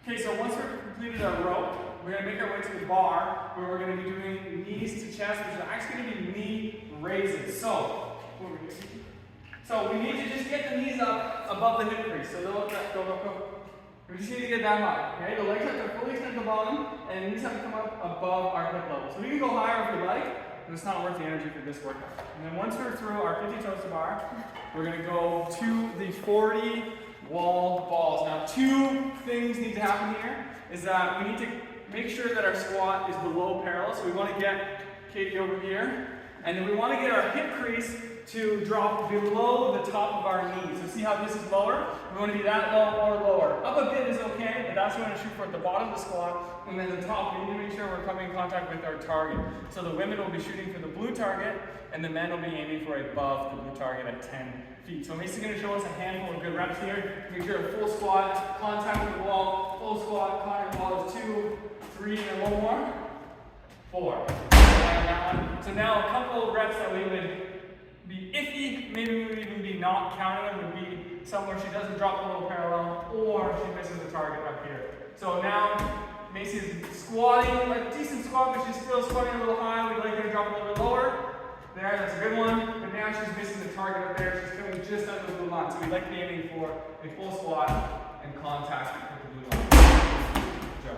Okay, so once we've completed our row, we're going to make our way to the bar where we're going to be doing knees to chest, which is actually going to be knee raises. So we need to just get the knees up above the hip crease. So go. We just need to get that high. Okay, the legs have to fully extend at the bottom, and the knees have to come up above our hip level. So we can go higher if we like, but it's not worth the energy for this workout. And then once we're through our 50 toes to bar, we're going to go to the 40 wall balls. Now, two things need to happen here is that we need to make sure that our squat is below parallel. So we want to get Katie over here, and then we want to get our hip crease to drop below the top of our knees. So see how this is lower? We want to be that low or lower. Up a bit is okay, but that's what we want to shoot for at the bottom of the squat. And then the top, we need to make sure we're coming in contact with our target. So the women will be shooting for the blue target, and the men will be aiming for above the blue target at 10 feet. So Macy's going to show us a handful of good reps here. Make sure a full squat, contact with the wall, full squat, contact with the wall is 2, 3, and one more. 4. That one. So now a couple of reps that we would be iffy, maybe we would even be not counting them, would be somewhere she doesn't drop below parallel or she misses the target up here. So now Macy's squatting, a decent squat, but she's still squatting a little high. We'd like her to drop a little bit lower. There, that's a good one. But now she's missing the target up there. She's coming just under the blue line. So we'd like to be aiming for a full squat and contact with the blue line. Good.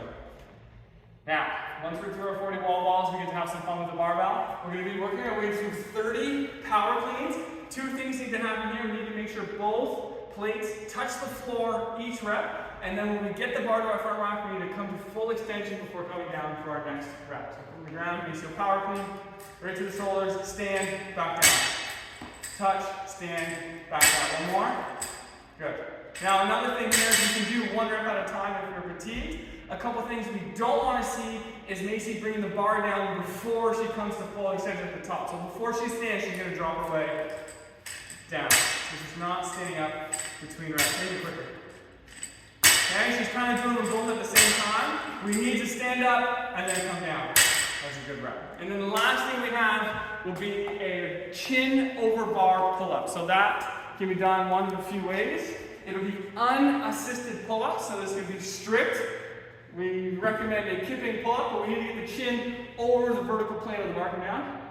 Now, once we're through our 40 wall balls, we get to have some fun with the barbell. We're going to be working our way through 30 power cleans. Two things need to happen here. We need to make sure both plates touch the floor each rep. And then when we get the bar to our front rack, we need to come to full extension before coming down for our next rep. So from the ground, we see a power clean, right to the shoulders, stand, back down. Touch, stand, back down. One more. Good. Now another thing here is you can do one rep at a time if you're fatigued. A couple things we don't want to see is Macy bringing the bar down before she comes to full extension at the top. So before she stands, she's going to drop her leg down. So she's not standing up between reps. Maybe quicker. Okay, she's kind of doing them both at the same time. We need to stand up and then come down. That's a good rep. And then the last thing we have will be a chin over bar pull-up. So that can be done one of a few ways. It'll be unassisted pull-up, so this could be stripped. We recommend a kipping pull-up, but we need to get the chin over the vertical plane of the bar, come down.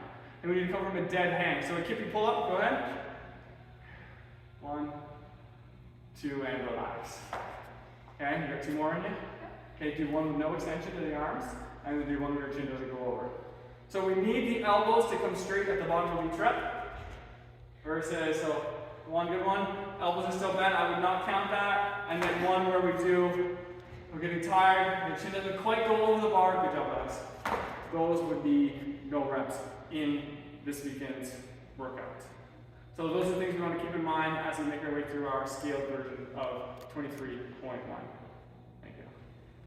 And we need to come from a dead hang. So a kipping pull-up, go ahead. 1, 2, and relax. Okay, you got 2 more in you? Okay, do one with no extension to the arms, and then do one where your chin doesn't go over. So we need the elbows to come straight at the bottom of each rep. Versus, so one good one, elbows are still bent, I would not count that. And then one where we're getting tired, the chin doesn't quite go over the bar, good job guys. Those would be no reps in this weekend's workout. So those are things we want to keep in mind as we make our way through our scaled version of 23.1.